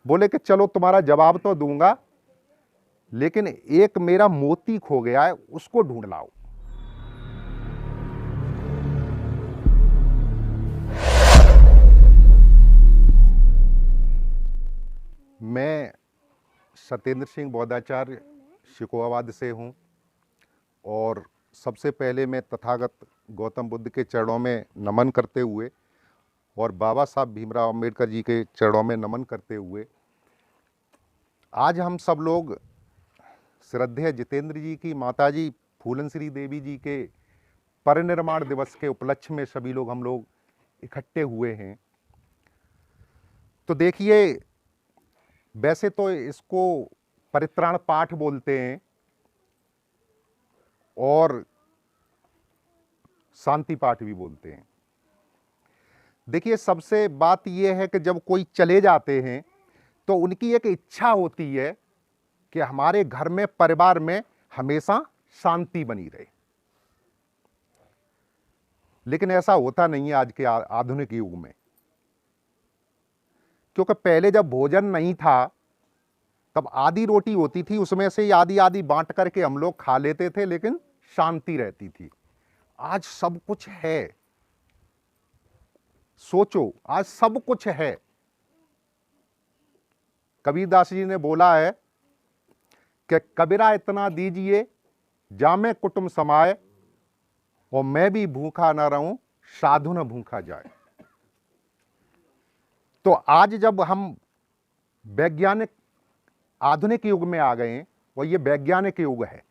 बोले कि चलो तुम्हारा जवाब तो दूंगा, लेकिन एक मेरा मोती खो गया है, उसको ढूंढ लाओ। मैं सत्येंद्र सिंह बौद्धाचार्य शिकोहाबाद से हूँ, और सबसे पहले मैं तथागत गौतम बुद्ध के चरणों में नमन करते हुए और बाबा साहब भीमराव अंबेडकर जी के चरणों में नमन करते हुए आज हम सब लोग श्रद्धेय जितेंद्र जी की माताजी फूलन श्री देवी जी के परिनिर्वाण दिवस के उपलक्ष्य में सभी लोग हम लोग इकट्ठे हुए हैं। तो देखिए, वैसे तो इसको परित्राण पाठ बोलते हैं और शांति पाठ भी बोलते हैं। देखिए, सबसे बात यह है कि जब कोई चले जाते हैं तो उनकी एक इच्छा होती है कि हमारे घर में, परिवार में हमेशा शांति बनी रहे, लेकिन ऐसा होता नहीं है आज के आधुनिक युग में। क्योंकि पहले जब भोजन नहीं था तब आधी रोटी होती थी, उसमें से आधी आधी बांट करके हम लोग खा लेते थे, लेकिन शांति रहती थी। आज सब कुछ है, सोचो, आज सब कुछ है। कबीरदास जी ने बोला है कि कबीरा इतना दीजिए जामे कुटुंब समाए, और मैं भी भूखा न रहूं साधु न भूखा जाए। तो आज जब हम वैज्ञानिक आधुनिक युग में आ गए हैं, और ये वैज्ञानिक युग है,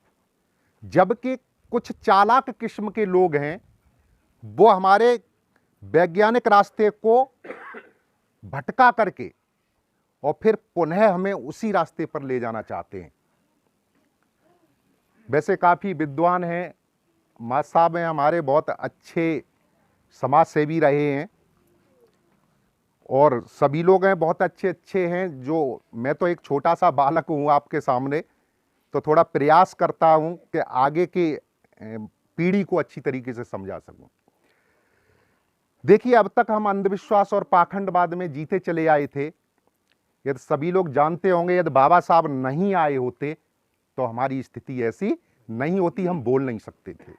जबकि कुछ चालाक किस्म के लोग हैं, वो हमारे वैज्ञानिक रास्ते को भटका करके और फिर पुनः हमें उसी रास्ते पर ले जाना चाहते हैं। वैसे काफ़ी विद्वान हैं, माँ साहब हैं हमारे, बहुत अच्छे समाज सेवी रहे हैं, और सभी लोग हैं बहुत अच्छे अच्छे हैं। जो मैं तो एक छोटा सा बालक हूँ आपके सामने, तो थोड़ा प्रयास करता हूँ कि आगे की पीढ़ी को अच्छी तरीके से समझा सकूँ। देखिए, अब तक हम अंधविश्वास और पाखंडवाद में जीते चले आए थे। यदि सभी लोग जानते होंगे, यदि बाबा साहब नहीं आए होते तो हमारी स्थिति ऐसी नहीं होती, हम बोल नहीं सकते थे।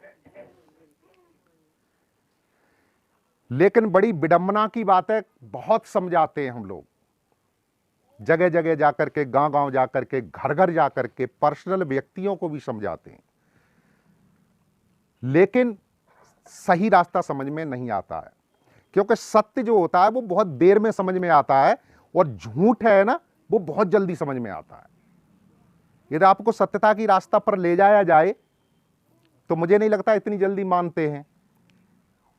लेकिन बड़ी विडंबना की बात है, बहुत समझाते हैं हम लोग, जगह जगह जाकर के, गांव गांव जाकर के, घर घर जाकर के, पर्सनल व्यक्तियों को भी समझाते हैं, लेकिन सही रास्ता समझ में नहीं आता है। क्योंकि सत्य जो होता है वो बहुत देर में समझ में आता है, और झूठ है ना, वो बहुत जल्दी समझ में आता है। यदि आपको सत्यता की रास्ता पर ले जाया जाए तो मुझे नहीं लगता इतनी जल्दी मानते हैं।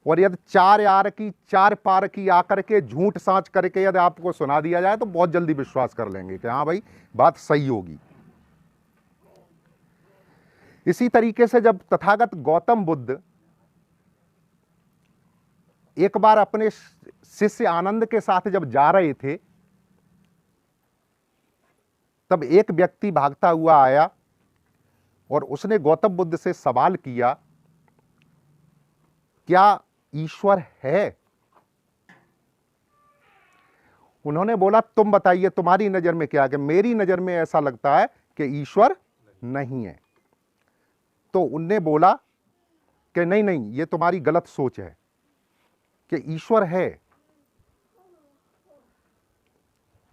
और यदि चार यार की चार पार की आकर के झूठ सांच करके यदि आपको सुना दिया जाए तो बहुत जल्दी विश्वास कर लेंगे कि हाँ भाई, बात सही होगी। इसी तरीके से जब तथागत गौतम बुद्ध एक बार अपने शिष्य आनंद के साथ जब जा रहे थे, तब एक व्यक्ति भागता हुआ आया और उसने गौतम बुद्ध से सवाल किया, क्या ईश्वर है? उन्होंने बोला, तुम बताइए तुम्हारी नजर में क्या है? कि मेरी नजर में ऐसा लगता है कि ईश्वर नहीं है। तो उनने बोला कि नहीं नहीं, ये तुम्हारी गलत सोच है, कि ईश्वर है।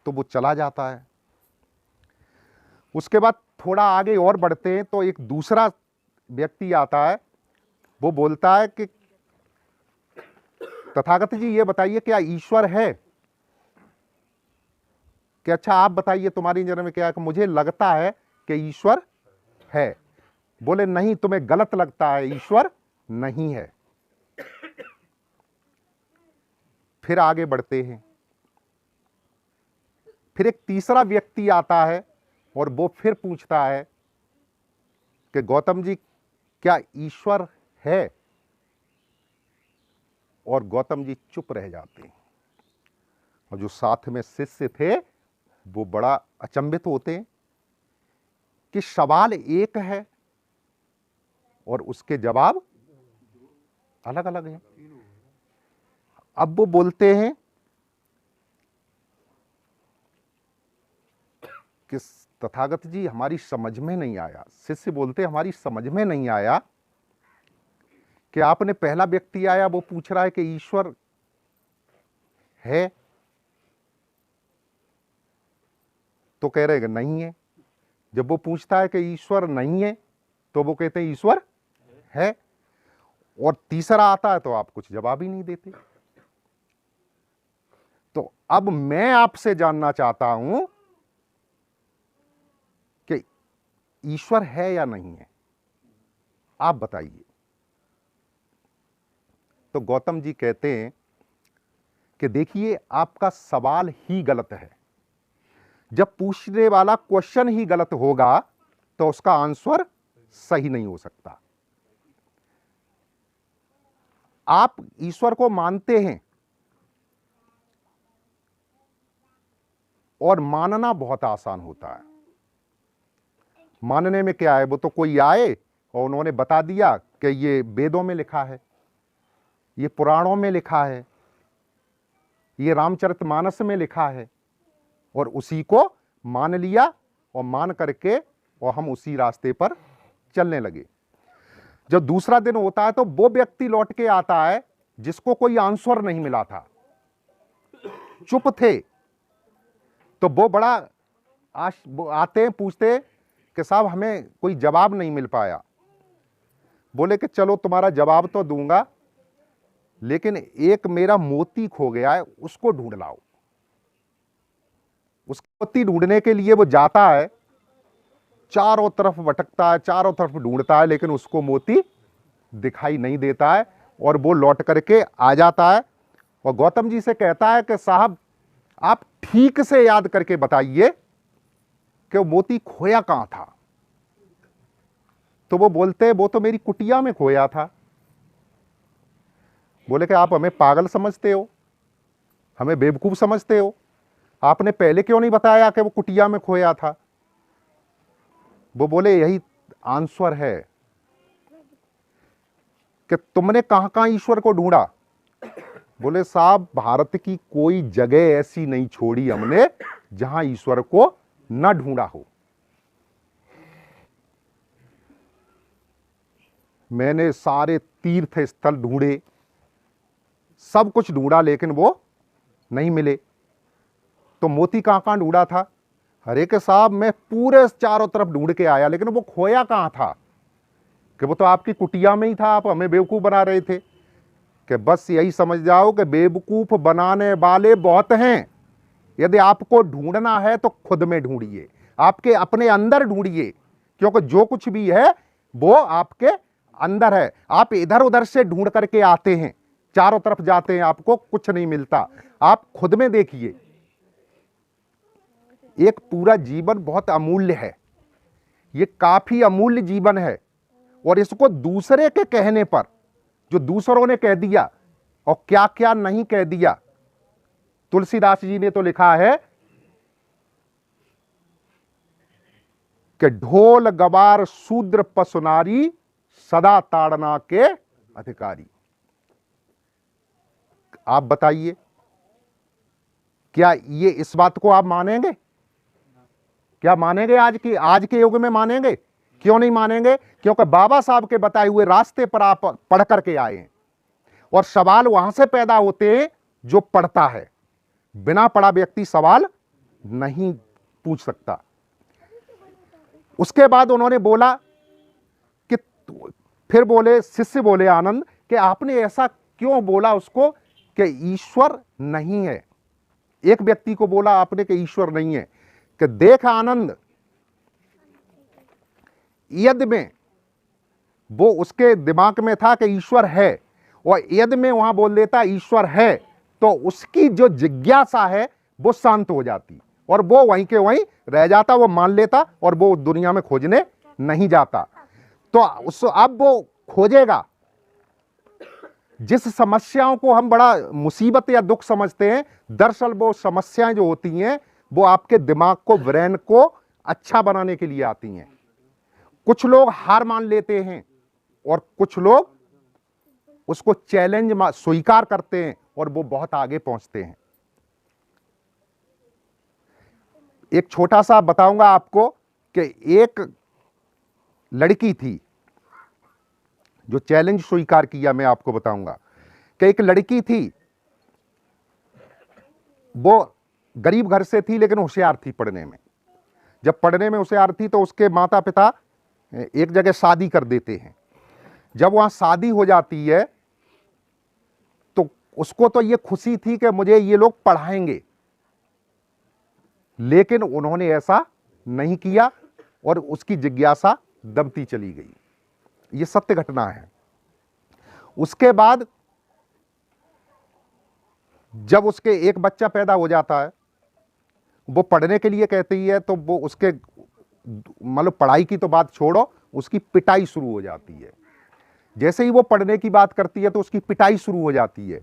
तो वो चला जाता है। उसके बाद थोड़ा आगे और बढ़ते हैं तो एक दूसरा व्यक्ति आता है, वो बोलता है कि तथागत जी ये बताइए क्या ईश्वर है? कि अच्छा आप बताइए तुम्हारी नजर में क्या है? कि मुझे लगता है कि ईश्वर है। बोले नहीं, तुम्हें गलत लगता है, ईश्वर नहीं है। फिर आगे बढ़ते हैं, फिर एक तीसरा व्यक्ति आता है और वो फिर पूछता है कि गौतम जी क्या ईश्वर है? और गौतम जी चुप रह जाते हैं, और जो साथ में शिष्य थे वो बड़ा अचंभित होते हैं कि सवाल एक है और उसके जवाब अलग अलग हैं। अब वो बोलते हैं कि तथागत जी हमारी समझ में नहीं आया। शिष्य बोलते हमारी समझ में नहीं आया कि आपने पहला व्यक्ति आया वो पूछ रहा है कि ईश्वर है, तो कह रहे हैं नहीं है। जब वो पूछता है कि ईश्वर नहीं है तो वो कहते हैं ईश्वर है। और तीसरा आता है तो आप कुछ जवाब ही नहीं देते। तो अब मैं आपसे जानना चाहता हूं कि ईश्वर है या नहीं है, आप बताइए। तो गौतम जी कहते हैं कि देखिए आपका सवाल ही गलत है। जब पूछने वाला क्वेश्चन ही गलत होगा तो उसका आंसर सही नहीं हो सकता। आप ईश्वर को मानते हैं और मानना बहुत आसान होता है। मानने में क्या है, वो तो कोई आए और उन्होंने बता दिया कि ये वेदों में लिखा है, ये पुराणों में लिखा है, ये रामचरितमानस में लिखा है, और उसी को मान लिया और मान करके और हम उसी रास्ते पर चलने लगे। जब दूसरा दिन होता है तो वो व्यक्ति लौट के आता है जिसको कोई आंसर नहीं मिला था, चुप थे, तो वो बड़ा वो आते हैं, पूछते कि साहब हमें कोई जवाब नहीं मिल पाया। बोले कि चलो तुम्हारा जवाब तो दूंगा, लेकिन एक मेरा मोती खो गया है, उसको ढूंढ लाओ। उस मोती ढूंढने के लिए वो जाता है, चारों तरफ भटकता है, चारों तरफ ढूंढता है, लेकिन उसको मोती दिखाई नहीं देता है। और वो लौट करके आ जाता है और गौतम जी से कहता है कि साहब आप ठीक से याद करके बताइए कि वो मोती खोया कहां था। तो वो बोलते वो तो मेरी कुटिया में खोया था। बोले कि आप हमें पागल समझते हो, हमें बेवकूफ समझते हो, आपने पहले क्यों नहीं बताया कि वो कुटिया में खोया था। वो बोले यही आंसर है कि तुमने कहां कहां ईश्वर को ढूंढा। बोले साहब भारत की कोई जगह ऐसी नहीं छोड़ी हमने जहां ईश्वर को न ढूंढा हो। मैंने सारे तीर्थ स्थल ढूंढे, सब कुछ ढूंढा, लेकिन वो नहीं मिले। तो मोती कहां कहां ढूंढा था। अरे के साहब मैं पूरे चारों तरफ ढूंढ के आया, लेकिन वो खोया कहां था। कि वो तो आपकी कुटिया में ही था, आप हमें बेवकूफ बना रहे थे। कि बस यही समझ जाओ कि बेवकूफ बनाने वाले बहुत हैं। यदि आपको ढूंढना है तो खुद में ढूंढिए, आपके अपने अंदर ढूंढिए, क्योंकि जो कुछ भी है वो आपके अंदर है। आप इधर उधर से ढूंढ करके आते हैं, चारों तरफ जाते हैं, आपको कुछ नहीं मिलता। आप खुद में देखिए। एक पूरा जीवन बहुत अमूल्य है, ये काफी अमूल्य जीवन है, और इसको दूसरे के कहने पर, जो दूसरों ने कह दिया और क्या क्या नहीं कह दिया। तुलसीदास जी ने तो लिखा है कि ढोल गवार शूद्र पसुनारी सदा ताड़ना के अधिकारी। आप बताइए क्या ये इस बात को आप मानेंगे? क्या मानेंगे? आज के युग में मानेंगे? क्यों नहीं मानेंगे? क्योंकि बाबा साहब के बताए हुए रास्ते पर आप पढ़ करके आए हैं, और सवाल वहां से पैदा होते हैं जो पढ़ता है। बिना पढ़ा व्यक्ति सवाल नहीं पूछ सकता। उसके बाद उन्होंने बोला कि फिर बोले, शिष्य बोले आनंद कि आपने ऐसा क्यों बोला उसको कि ईश्वर नहीं है। एक व्यक्ति को बोला आपने कि ईश्वर नहीं है। कि देख आनंद, यद में वो उसके दिमाग में था कि ईश्वर है, और यद में वहां बोल देता ईश्वर है, तो उसकी जो जिज्ञासा है वो शांत हो जाती और वो वहीं के वहीं रह जाता, वो मान लेता और वो दुनिया में खोजने नहीं जाता। तो अब वो खोजेगा। जिस समस्याओं को हम बड़ा मुसीबत या दुख समझते हैं, दरअसल वो समस्याएं जो होती हैं वो आपके दिमाग को, ब्रेन को अच्छा बनाने के लिए आती हैं। कुछ लोग हार मान लेते हैं और कुछ लोग उसको चैलेंज स्वीकार करते हैं और वो बहुत आगे पहुंचते हैं। एक छोटा सा बताऊंगा आपको कि एक लड़की थी, जो चैलेंज स्वीकार किया, मैं आपको बताऊंगा कि एक लड़की थी, वो गरीब घर से थी लेकिन होशियार थी पढ़ने में। जब पढ़ने में होशियार थी तो उसके माता पिता एक जगह शादी कर देते हैं। जब वहां शादी हो जाती है तो उसको तो ये खुशी थी कि मुझे ये लोग पढ़ाएंगे, लेकिन उन्होंने ऐसा नहीं किया और उसकी जिज्ञासा दबती चली गई। ये सत्य घटना है। उसके बाद जब उसके एक बच्चा पैदा हो जाता है, वो पढ़ने के लिए कहती है, तो वो उसके मतलब पढ़ाई की तो बात छोड़ो, उसकी पिटाई शुरू हो जाती है। जैसे ही वो पढ़ने की बात करती है तो उसकी पिटाई शुरू हो जाती है।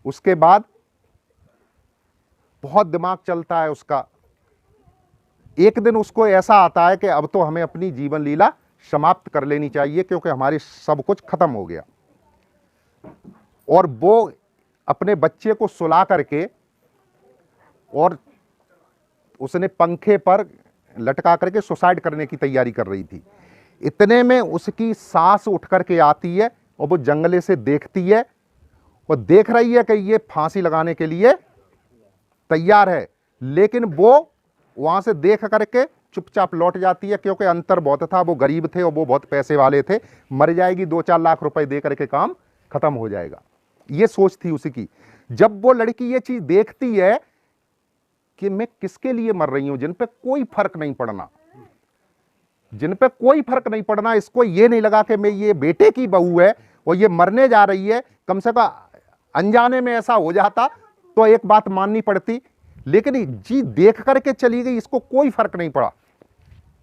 उसके बाद बहुत दिमाग चलता है उसका। एक दिन उसको ऐसा आता है कि अब तो हमें अपनी जीवन लीला समाप्त कर लेनी चाहिए, क्योंकि हमारे सब कुछ खत्म हो गया। और वो अपने बच्चे को सुला करके और उसने पंखे पर लटका करके सुसाइड करने की तैयारी कर रही थी। इतने में उसकी सास उठ करके आती है और वो जंगले से देखती है और देख रही है कि ये फांसी लगाने के लिए तैयार है, लेकिन वो वहां से देख करके चुपचाप लौट जाती है, क्योंकि अंतर बहुत था। वो गरीब थे और वो बहुत पैसे वाले थे। मर जाएगी, 2-4 लाख रुपए दे करके काम खत्म हो जाएगा, ये सोच थी उसी की। जब वो लड़की ये चीज देखती है कि मैं किसके लिए मर रही हूं, जिन पे कोई फर्क नहीं पड़ना, जिन पे कोई फर्क नहीं पड़ना, इसको ये नहीं लगा कि मैं ये बेटे की बहू है और ये मरने जा रही है, कम से कम अनजाने में ऐसा हो जाता तो एक बात माननी पड़ती, लेकिन जी देख करके चली गई, इसको कोई फर्क नहीं पड़ा।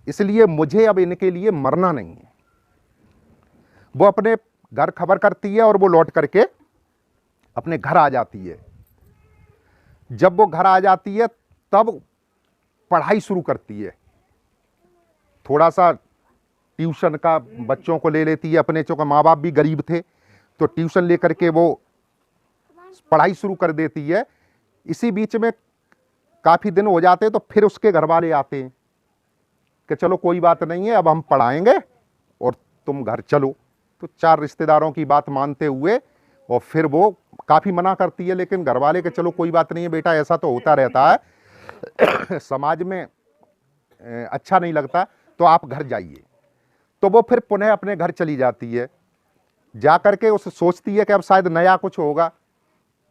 इसलिए मुझे अब इनके लिए मरना नहीं है। वो अपने घर खबर करती है और वो लौट करके अपने घर आ जाती है। जब वो घर आ जाती है तब पढ़ाई शुरू करती है। थोड़ा सा ट्यूशन का बच्चों को ले लेती है अपने, चूंकि माँ बाप भी गरीब थे तो ट्यूशन लेकर के वो पढ़ाई शुरू कर देती है। इसी बीच में काफी दिन हो जाते हैं तो फिर उसके घर वाले आते हैं कि चलो कोई बात नहीं है, अब हम पढ़ाएंगे और तुम घर चलो। तो 4 रिश्तेदारों की बात मानते हुए और फिर वो काफी मना करती है, लेकिन घर वाले के चलो कोई बात नहीं है बेटा, ऐसा तो होता रहता है समाज में अच्छा नहीं लगता, तो आप घर जाइए। तो वो फिर पुनः अपने घर चली जाती है। जा करके उसे सोचती है कि अब शायद नया कुछ होगा,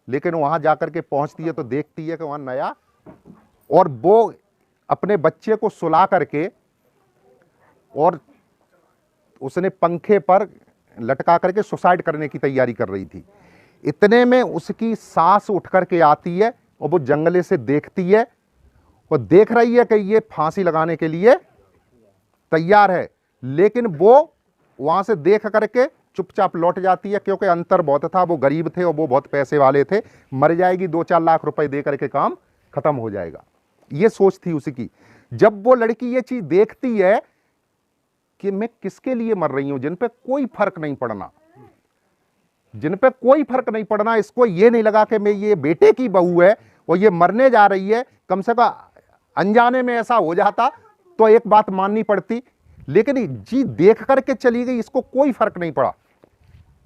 लेकिन वहां जाकर के पहुंचती है तो देखती है कि वहां नया, और वो अपने बच्चे को सुला करके और उसने पंखे पर लटका करके सुसाइड करने की तैयारी कर रही थी। इतने में उसकी सास उठ करके आती है और वो जंगले से देखती है और देख रही है कि ये फांसी लगाने के लिए तैयार है, लेकिन वो वहां से देख करके चुपचाप लौट जाती है, क्योंकि अंतर बहुत था। वो गरीब थे और वो बहुत पैसे वाले थे। मर जाएगी, 2-4 लाख रुपए दे करके काम खत्म हो जाएगा, ये सोच थी उसी की। जब वो लड़की ये चीज देखती है कि मैं किसके लिए मर रही हूं, जिन पे कोई फर्क नहीं पड़ना, जिन पे कोई फर्क नहीं पड़ना, इसको ये नहीं लगा कि मैं ये बेटे की बहू है और ये मरने जा रही है, कम से कम अनजाने में ऐसा हो जाता तो एक बात माननी पड़ती, लेकिन जी देख करके चली गई, इसको कोई फर्क नहीं पड़ा।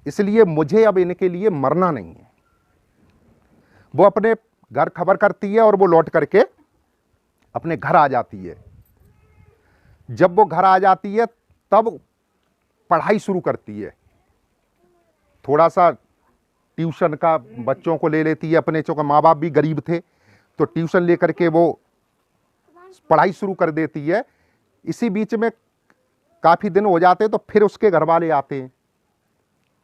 इसलिए मुझे अब इनके लिए मरना नहीं है। वो अपने घर खबर करती है और वो लौट करके अपने घर आ जाती है। जब वो घर आ जाती है तब पढ़ाई शुरू करती है। थोड़ा सा ट्यूशन का बच्चों को ले लेती है अपने, चूंकि माँ बाप भी गरीब थे तो ट्यूशन लेकर के वो पढ़ाई शुरू कर देती है। इसी बीच में काफी दिन हो जाते हैं तो फिर उसके घर वाले आते हैं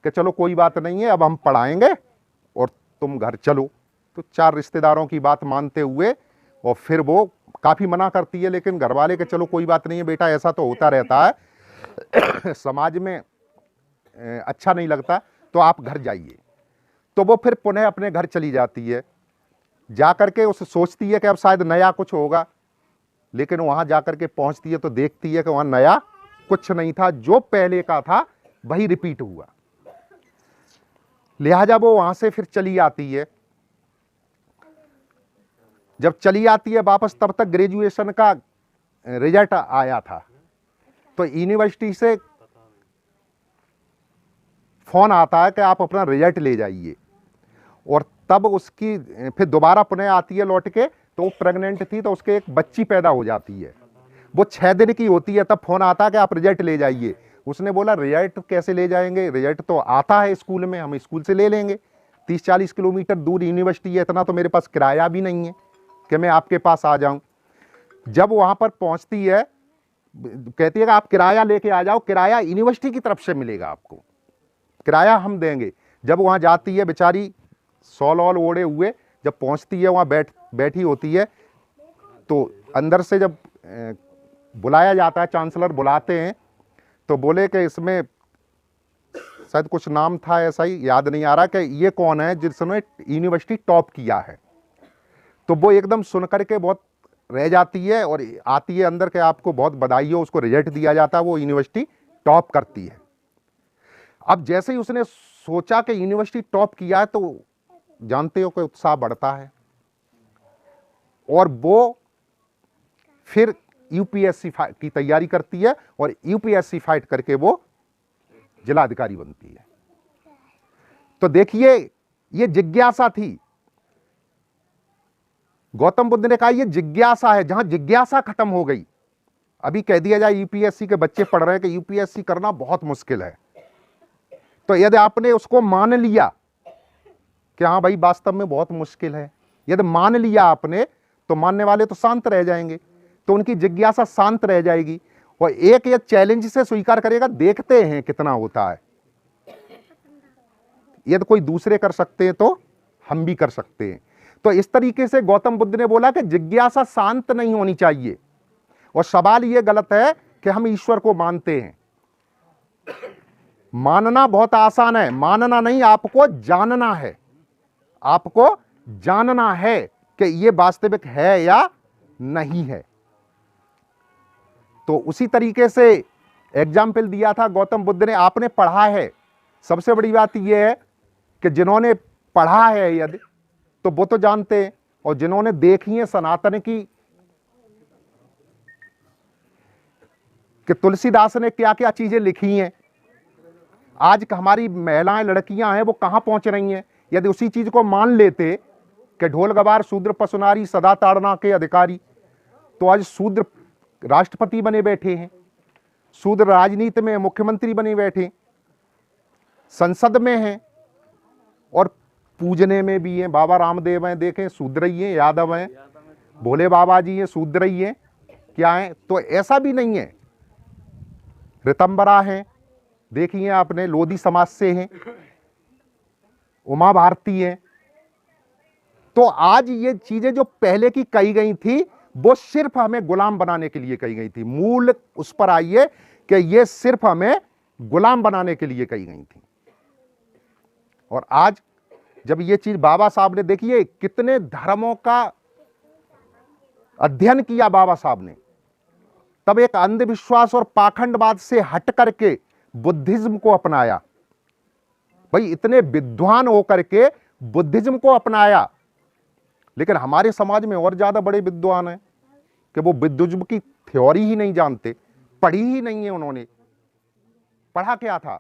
कि चलो कोई बात नहीं है, अब हम पढ़ाएंगे और तुम घर चलो। तो 4 रिश्तेदारों की बात मानते हुए और फिर वो काफी मना करती है, लेकिन घर वाले के चलो कोई बात नहीं है बेटा, ऐसा तो होता रहता है समाज में अच्छा नहीं लगता, तो आप घर जाइए। तो वो फिर पुनः अपने घर चली जाती है। जा करके उसे सोचती है कि अब शायद नया कुछ होगा, लेकिन वहां जाकर के पहुंचती है तो देखती है कि वहां नया कुछ नहीं था, जो पहले का था वही रिपीट हुआ। लिहाजा वो वहां से फिर चली आती है। जब चली आती है वापस तब तक ग्रेजुएशन का रिजल्ट आया था। तो यूनिवर्सिटी से फोन आता है कि आप अपना रिजल्ट ले जाइए, और तब उसकी फिर दोबारा पुनः आती है लौट के, तो वो प्रेग्नेंट थी, तो उसके एक बच्ची पैदा हो जाती है, वो 6 दिन की होती है। तब फोन आता है कि आप रिजल्ट ले जाइए। उसने बोला रिजल्ट कैसे ले जाएंगे, रिजल्ट तो आता है स्कूल में, हम स्कूल से ले लेंगे। 30-40 किलोमीटर दूर यूनिवर्सिटी है, इतना तो मेरे पास किराया भी नहीं है कि मैं आपके पास आ जाऊं। जब वहां पर पहुंचती है, कहती है कि आप किराया लेके आ जाओ, किराया यूनिवर्सिटी की तरफ से मिलेगा, आपको किराया हम देंगे। जब वहां जाती है बेचारी, सॉल ऑल ओढ़े हुए, जब पहुंचती है वहां बैठी होती है, तो अंदर से जब बुलाया जाता है, चांसलर बुलाते हैं, तो बोले कि इसमें शायद कुछ नाम था, ऐसा ही याद नहीं आ रहा, कि ये कौन है जिसने यूनिवर्सिटी टॉप किया है। तो वो एकदम सुन करके बहुत रह जाती है और आती है अंदर के आपको बहुत बधाई हो, उसको रिजल्ट दिया जाता है, वो यूनिवर्सिटी टॉप करती है। अब जैसे ही उसने सोचा कि यूनिवर्सिटी टॉप किया है, तो जानते हो कि उत्साह बढ़ता है, और वो फिर यूपीएससी की तैयारी करती है, और यूपीएससी फाइट करके वो जिलाधिकारी बनती है। तो देखिए, ये जिज्ञासा थी। गौतम बुद्ध ने कहा ये जिज्ञासा है, जहां जिज्ञासा खत्म हो गई। अभी कह दिया जाए यूपीएससी के बच्चे पढ़ रहे हैं कि यूपीएससी करना बहुत मुश्किल है, तो यदि आपने उसको मान लिया कि हाँ भाई वास्तव में बहुत मुश्किल है, यदि मान लिया आपने, तो मानने वाले तो शांत रह जाएंगे, तो उनकी जिज्ञासा शांत रह जाएगी, और एक ये चैलेंज से स्वीकार करेगा, देखते हैं कितना होता है। यदि कोई दूसरे कर सकते हैं तो हम भी कर सकते हैं। तो इस तरीके से गौतम बुद्ध ने बोला कि जिज्ञासा शांत नहीं होनी चाहिए। और सवाल यह गलत है कि हम ईश्वर को मानते हैं। मानना बहुत आसान है, मानना नहीं, आपको जानना है। आपको जानना है कि यह वास्तविक है या नहीं है। तो उसी तरीके से एग्जाम्पल दिया था गौतम बुद्ध ने। आपने पढ़ा है, सबसे बड़ी बात यह है कि जिन्होंने पढ़ा है यदि, तो वो तो जानते हैं, और जिन्होंने देखी है सनातन की, कि तुलसीदास ने क्या क्या चीजें लिखी हैं, आज हमारी महिलाएं लड़कियां हैं वो कहां पहुंच रही हैं। यदि उसी चीज को मान लेते कि ढोल गवार शूद्र पशुनारी सदा ताड़ना के अधिकारी, तो आज शूद्र राष्ट्रपति बने बैठे हैं, शूद्र राजनीति में मुख्यमंत्री बने बैठे, संसद में हैं, और पूजने में भी हैं। बाबा रामदेव हैं, देखें शूद्र ही हैं, यादव हैं, भोले बाबा जी हैं, शूद्र ही हैं, क्या हैं। तो ऐसा भी नहीं है, ऋतंबरा हैं, देखिए आपने, लोधी समाज से हैं, उमा भारती हैं। तो आज ये चीजें जो पहले की कही गई थी, वो सिर्फ हमें गुलाम बनाने के लिए कही गई थी। मूल उस पर आइए कि ये सिर्फ हमें गुलाम बनाने के लिए कही गई थी। और आज जब ये चीज बाबा साहब ने, देखिए कितने धर्मों का अध्ययन किया बाबा साहब ने, तब एक अंधविश्वास और पाखंडवाद से हट करके बुद्धिज्म को अपनाया। भाई इतने विद्वान होकर के बुद्धिज्म को अपनाया, लेकिन हमारे समाज में और ज्यादा बड़े विद्वान हैं कि वो बुद्धिज्म की थ्योरी ही नहीं जानते, पढ़ी ही नहीं है उन्होंने। पढ़ा क्या था?